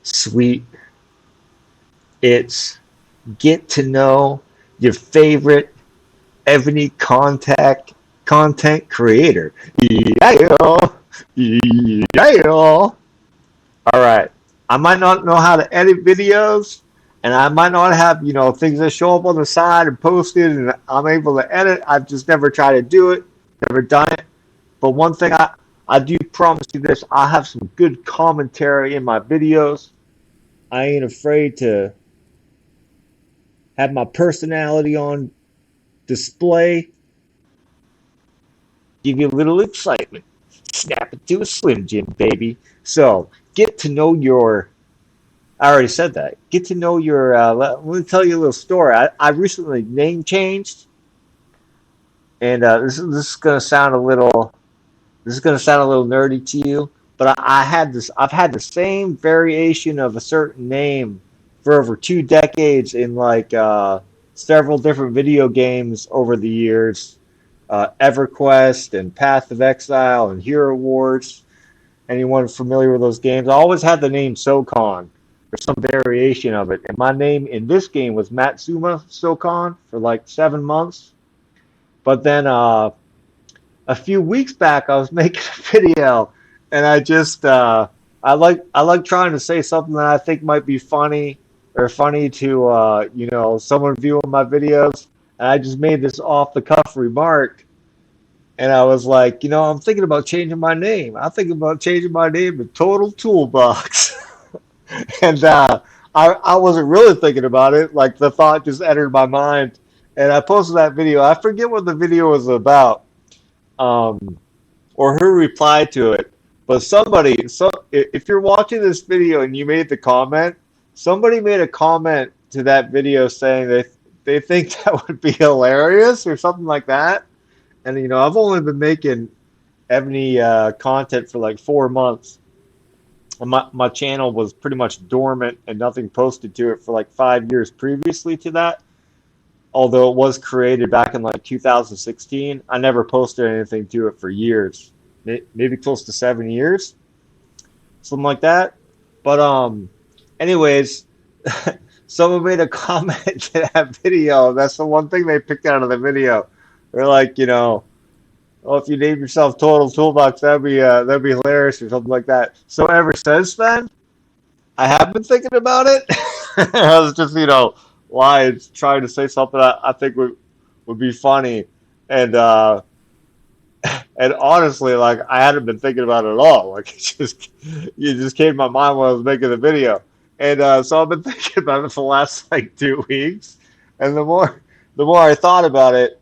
sweet. It's get to know your favorite Evony content creator. Yeah, yeah. All right. I might not know how to edit videos, and I might not have things that show up on the side and posted, and I'm able to edit. I've just never tried to do it, never done it. But one thing I do promise you this: I have some good commentary in my videos. I ain't afraid to have my personality on display, give you a little excitement, snap it to a Slim Jim, baby. So get to know your. I already said that. Get to know your. Let me tell you a little story. I recently name changed, and this is gonna sound a little. This is gonna sound a little nerdy to you, but I had this. I've had the same variation of a certain name for over 2 decades in like several different video games over the years. EverQuest and Path of Exile and Hero Wars. Anyone familiar with those games? I always had the name SoCon or some variation of it. And my name in this game was Matsuma SoCon for like 7 months. But then a few weeks back, I was making a video, and I like trying to say something that I think might be funny or funny to someone viewing my videos. And I just made this off the cuff remark, and I was like, I'm thinking about changing my name. I'm thinking about changing my name to Total Toolbox. And I wasn't really thinking about it. Like the thought just entered my mind, and I posted that video. I forget what the video was about, um, or who replied to it. But if you're watching this video and you made the comment, somebody made a comment to that video saying they think that would be hilarious or something like that. And I've only been making Evony content for like 4 months. And my channel was pretty much dormant and nothing posted to it for like 5 years previously to that. Although it was created back in like 2016, I never posted anything to it for years, maybe close to 7 years, something like that. But anyways, someone made a comment to that video. That's the one thing they picked out of the video. They're like, oh, if you name yourself Total Toolbox, that'd be hilarious or something like that. So ever since then, I have been thinking about it. I was just lying, trying to say something I think would be funny, and and honestly, like I hadn't been thinking about it at all. Like it just came to my mind when I was making the video, and so I've been thinking about it for the last like 2 weeks, and the more I thought about it,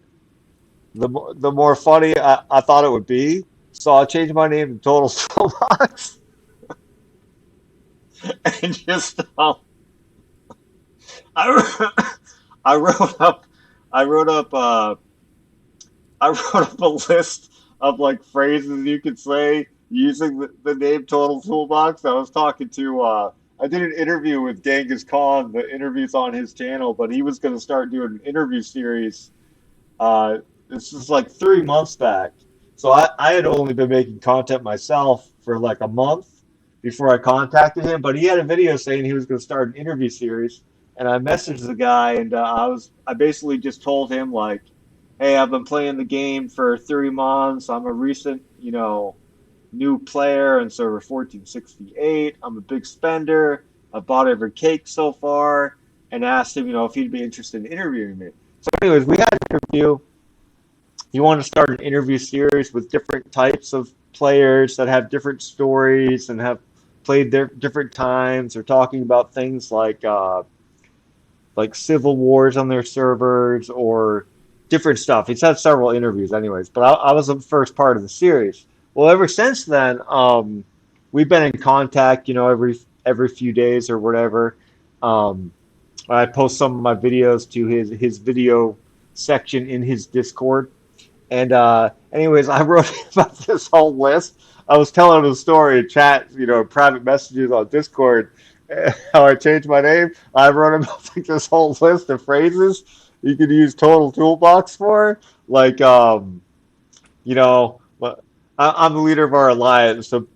the more funny I thought it would be. So I changed my name to Total Toolbox, and just I, I wrote up I wrote up I wrote up a list of like phrases you could say using the name Total Toolbox. I was talking to I did an interview with Genghis Khan. The interview's on his channel, but he was going to start doing an interview series. Uh, this is like 3 months back. So I had only been making content myself for like a month before I contacted him, but he had a video saying he was going to start an interview series, and I messaged the guy, and I basically just told him like, hey, I've been playing the game for 3 months. I'm a recent new player in server 1468. I'm a big spender. I've bought every cake so far, and asked him if he'd be interested in interviewing me. So, anyways, we had an interview. He wanted to start an interview series with different types of players that have different stories and have played their different times, or talking about things like civil wars on their servers or different stuff. He's had several interviews, anyways, but I was the first part of the series. Well, ever since then, we've been in contact, every few days or whatever. Um, I post some of my videos to his video section in his Discord. And anyways, I wrote about this whole list. I was telling him a story in chat, private messages on Discord, how I changed my name. I wrote him like this whole list of phrases you could use Total Toolbox for. Like, I'm the leader of our alliance, so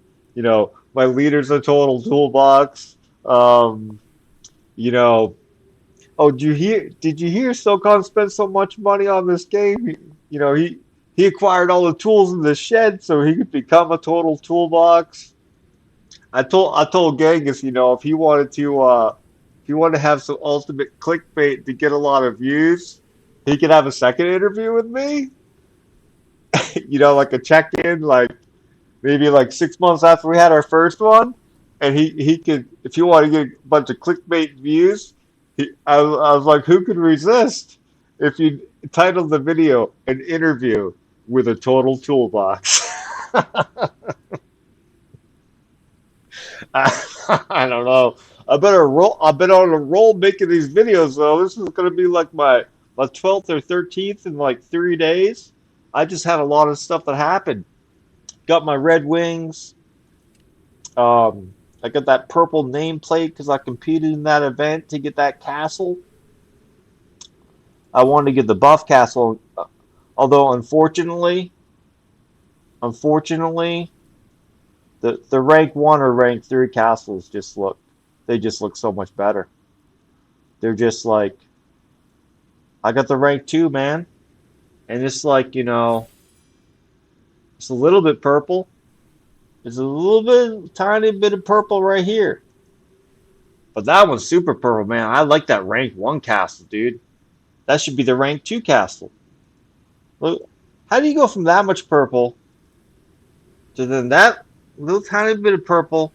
my leader's a Total Toolbox. Um, you know, oh, did you hear SOCON spent so much money on this game? He acquired all the tools in the shed so he could become a total toolbox. I told Genghis, if he wanted to have some ultimate clickbait to get a lot of views, he could have a second interview with me. Like a check-in, like maybe like 6 months after we had our first one, and he could, if you want to get a bunch of clickbait views, I was like, who could resist if you titled the video "An Interview with a Total Toolbox"? I don't know. I've been on a roll making these videos though. This is gonna be like my 12th or 13th in like 3 days. I just had a lot of stuff that happened. Got my red wings. I got that purple nameplate because I competed in that event to get that castle. I wanted to get the buff castle, although unfortunately, the rank 1 or rank 3 castles just look so much better. They're just like, I got the rank 2, man, and it's like, it's a little bit purple. It's a little bit, tiny bit of purple right here. But that one's super purple, man. I like that rank 1 castle, dude. That should be the rank 2 castle. Look, how do you go from that much purple to then that little tiny bit of purple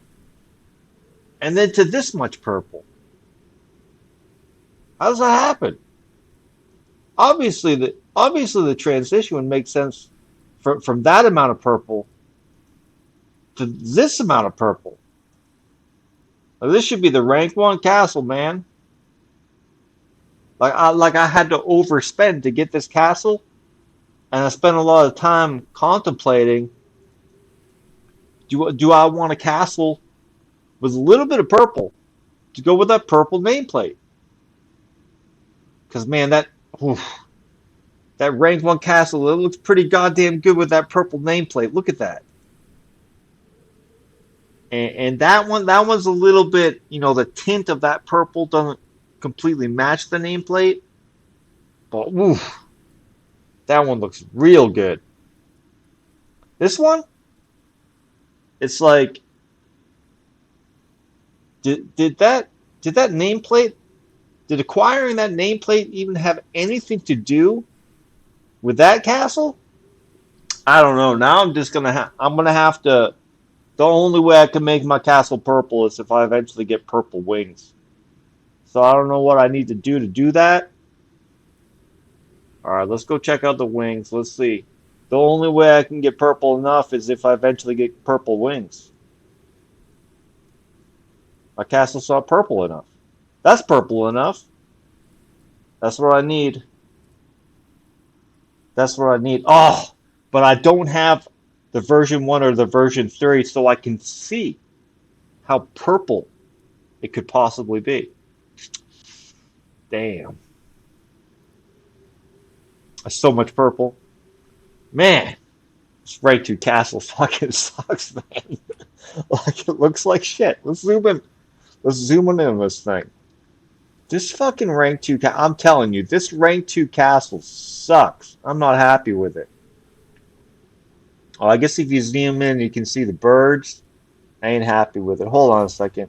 and then to this much purple? How does that happen? Obviously the transition would make sense from that amount of purple to this amount of purple. Now, this should be the rank 1 castle, man. Like I had to overspend to get this castle, and I spent a lot of time contemplating, do I want a castle with a little bit of purple to go with that purple nameplate? Because, man, oof, that rank 1 castle, it looks pretty goddamn good with that purple nameplate. Look at that. And that one's a little bit, the tint of that purple doesn't completely match the nameplate. But oof, that one looks real good. This one, it's like, did that nameplate, did acquiring that nameplate even have anything to do with that castle? I don't know. Now I'm gonna have to. The only way I can make my castle purple is if I eventually get purple wings. So I don't know what I need to do that. All right, let's go check out the wings. Let's see. The only way I can get purple enough is if I eventually get purple wings. My castle's not purple enough. That's purple enough. That's what I need. That's what I need. Oh, but I don't have the version 1 or the version 3 so I can see how purple it could possibly be. Damn. That's so much purple. Man, this rank 2 castle fucking sucks, man. Like, it looks like shit. Let's zoom in. Let's zoom in on this thing. This fucking rank 2 I'm telling you, this rank 2 castle sucks. I'm not happy with it. Oh, I guess if you zoom in, you can see the birds. I ain't happy with it. Hold on a second.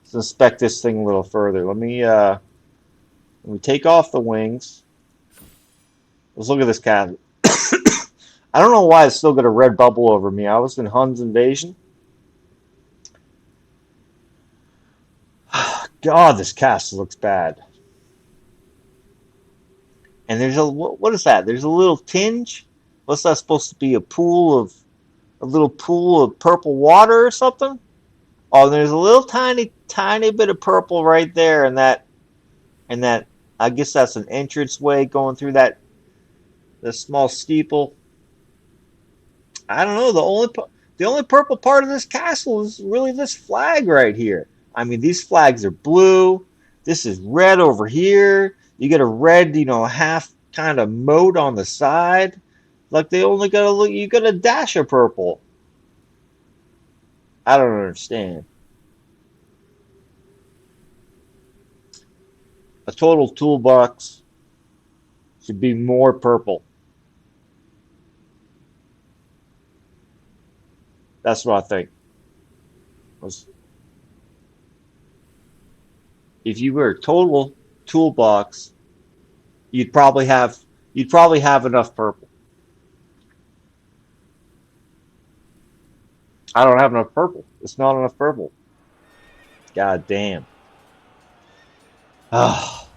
Let's inspect this thing a little further. Let me take off the wings. Let's look at this castle. I don't know why it's still got a red bubble over me. I was in Hun's invasion. God, this castle looks bad. And what is that? There's a little tinge. What's that supposed to be? A little pool of purple water or something? Oh, there's a little tiny, tiny bit of purple right there, and that I guess that's an entranceway going through the small steeple. I don't know. The only purple part of this castle is really this flag right here. I mean, these flags are blue. This is red over here. You get a red, half kind of moat on the side. Like they only got you got a dash of purple. I don't understand. a total toolbox should be more purple. That's what I think. If you were a total toolbox, you'd probably have you'd probably have enough purple. I don't have enough purple. It's not enough purple. God damn. Oh,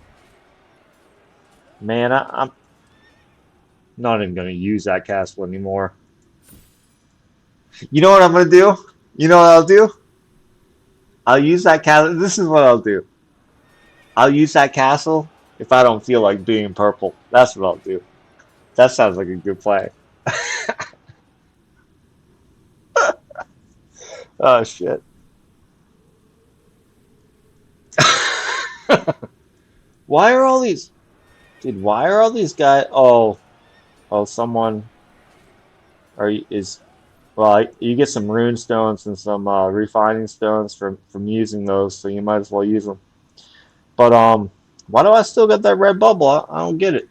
man, I'm not even gonna use that castle anymore. You know what I'm gonna do? You know what I'll do? I'll use that castle. This is what I'll do. I'll use that castle if I don't feel like being purple. That's what I'll do. That sounds like a good play. Oh shit. Why are all these dude, why are all these guys someone is well, you get some rune stones and some refining stones from using those, so you might as well use them. But why do I still get that red bubble? I don't get it.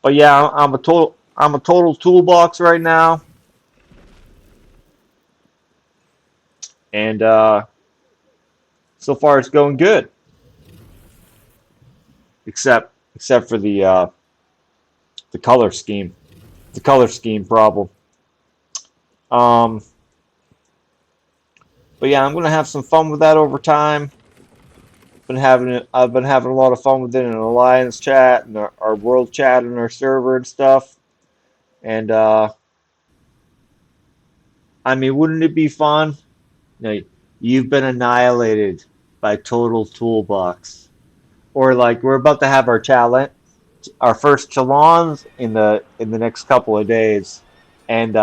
But yeah, I'm a total toolbox right now, and so far it's going good, except for the color scheme, the color scheme problem. Um, but yeah, I'm gonna have some fun with that over time. I've been having a lot of fun with it in Alliance chat and our world chat and our server and stuff. And I mean, wouldn't it be fun? You know, you've been annihilated by Total Toolbox, or like we're about to have our challenge, our first challenge in the next couple of days, and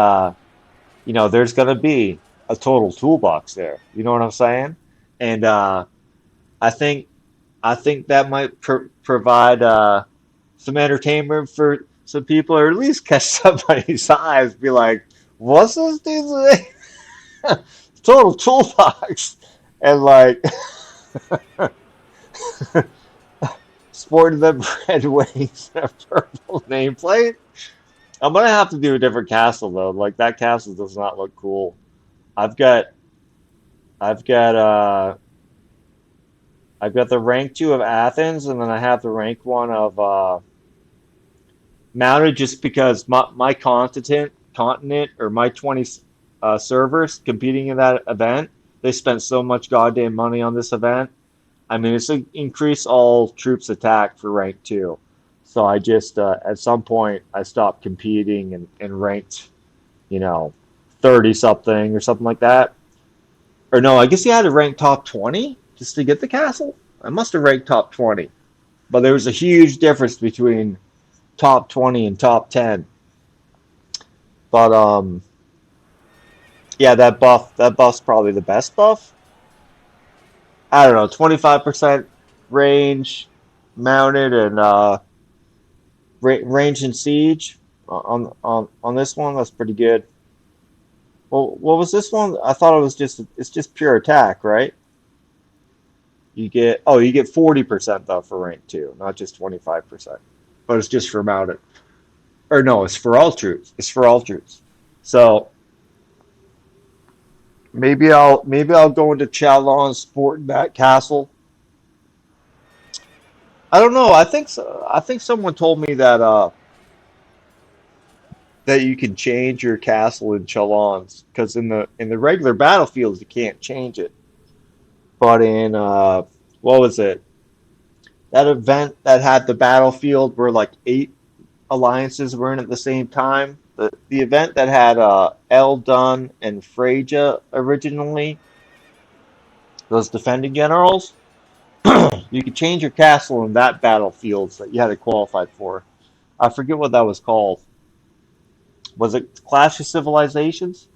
there's gonna be a Total Toolbox there. You know what I'm saying? And I think I think that might provide some entertainment for some people, or at least catch somebody's eyes. Be like, "What's this dude's total toolbox?" And like, sporting the red wings and a purple nameplate. I'm gonna have to do a different castle though. Like that castle does not look cool. I've got I've got I've got the rank two of Athens, and then I have the rank one of mounted just because my continent or my 20 servers competing in that event, they spent so much goddamn money on this event. I mean, it's increase all troops attack for rank two. So I just at some point I stopped competing and ranked, you know, 30 something or something like that. Or no, I guess you had to rank top 20 just to get the castle. I must have ranked top 20. But there was a huge difference between top 20 and top 10. But yeah, that buff's probably the best buff. I don't know, 25% range mounted and range and siege on this one. That's pretty good. Well, what was this one? I thought it's just pure attack, right? You get 40% though for rank 2, not just 25%. But it's just for mounted. Or no, it's for all troops. It's for all troops. So maybe I'll go into Chalon sporting that castle. I don't know. I think so. I think someone told me that you can change your castle in Chalons because in the regular battlefields you can't change it. But in what was it? That event that had the battlefield where like 8 alliances were in at the same time. The event that had Eldon and Freja originally, those defending generals, you could change your castle in that battlefield that you had to qualify for. I forget what that was called. Was it Clash of Civilizations?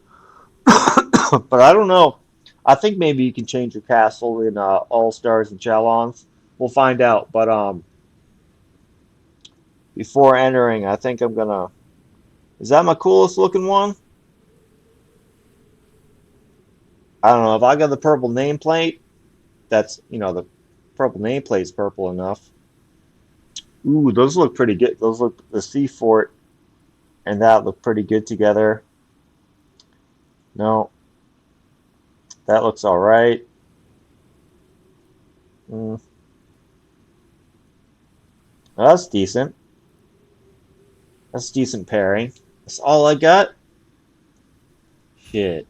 But I don't know. I think maybe you can change your castle in All Stars and Chalons. We'll find out. But before entering, I think I'm gonna. Is that my coolest looking one? I don't know. If I got the purple nameplate, that's the Purple nameplate's purple enough. Ooh, those look pretty good. Those look the sea fort and that look pretty good together. No, that looks all right. Mm, that's decent. That's a decent pairing. That's all I got. Shit.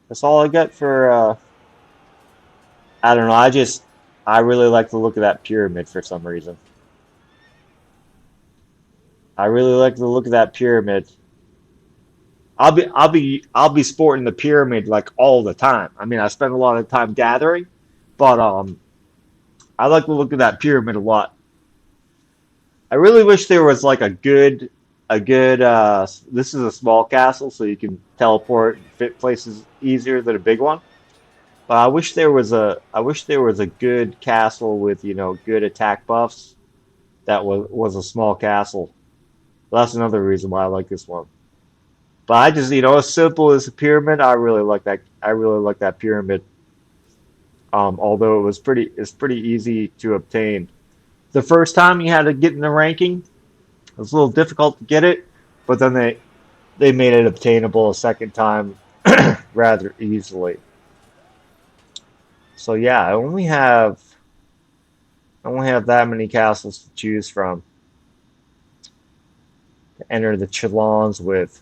That's all I got for. I don't know. I really like the look of that pyramid for some reason. I really like the look of that pyramid. I'll be sporting the pyramid like all the time. I mean, I spend a lot of time gathering, but I like the look of that pyramid a lot. I really wish there was like a good this is a small castle so you can teleport and fit places easier than a big one. But I wish there was a good castle with, good attack buffs that was a small castle. Well, that's another reason why I like this one. But I just, as simple as a pyramid, I really like that. I really like that pyramid. Although it's pretty easy to obtain. The first time you had to get in the ranking, it was a little difficult to get it, but then they made it obtainable a second time rather easily. So yeah, I only have that many castles to choose from to enter the Chalons with.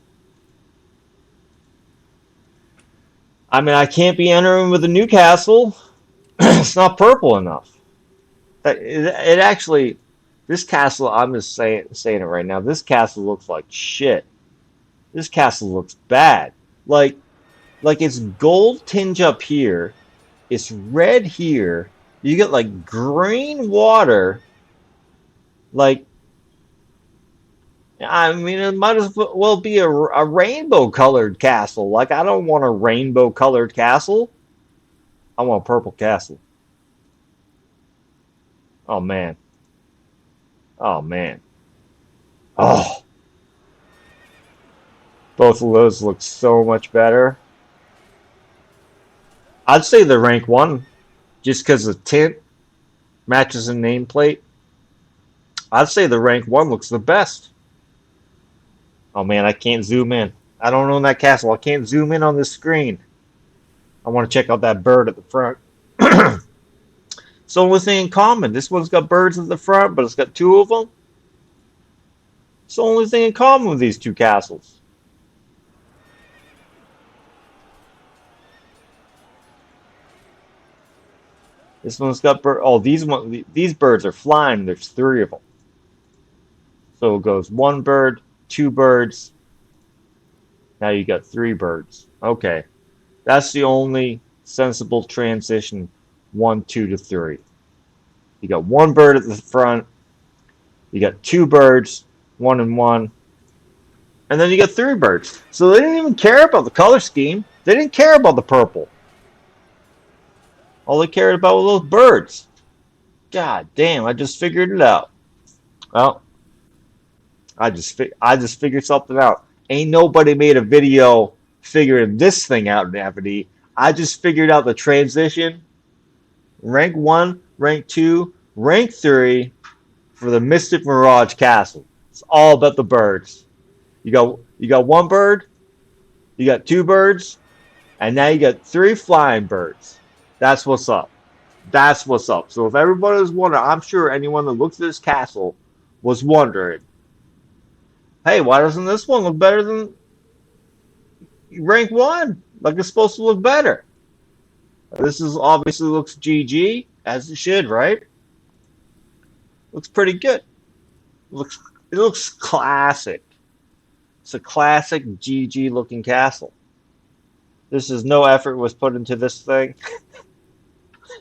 I mean, I can't be entering with a new castle. It's not purple enough. It actually, this castle. I'm just saying it right now. This castle looks like shit. This castle looks bad. Like it's gold tinge up here. It's red here. You get like green water. Like, I mean, it might as well be a rainbow colored castle. Like, I don't want a rainbow colored castle. I want a purple castle. Oh man. Oh man. Oh, both of those look so much better. I'd say the rank one, just because the tint matches the nameplate. I'd say the rank one looks the best. Oh man, I can't zoom in. I don't own that castle. I can't zoom in on this screen. I want to check out that bird at the front. So only thing in common. This one's got birds at the front, but it's got two of them. It's the only thing in common with these two castles. This one's got bird. Oh, these birds are flying. There's three of them. So it goes one bird, two birds. Now you got three birds. Okay, that's the only sensible transition. One, two to three. You got one bird at the front. You got two birds, one and one, and then you got three birds. So they didn't even care about the color scheme. They didn't care about the purple. All they cared about were those birds. God damn! I just figured it out. Well, I just figured something out. Ain't nobody made a video figuring this thing out in Evony. I just figured out the transition. Rank 1, rank 2, rank 3 for the Mystic Mirage Castle. It's all about the birds. You got one bird, you got two birds, and now you got three flying birds. That's what's up. That's what's up. So if everybody was wondering, I'm sure anyone that looks at this castle was wondering, hey, why doesn't this one look better than rank 1? Like it's supposed to look better. This is obviously looks GG, as it should, right? Looks pretty good. It looks classic. It's a classic GG looking castle. This is no effort was put into this thing.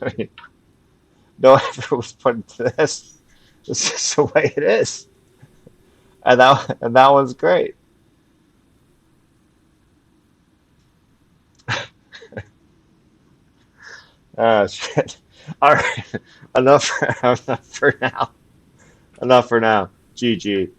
I mean, no effort was put into this. It's just the way it is. And that one's great. Oh shit. All right. Enough for now. Enough for now. GG.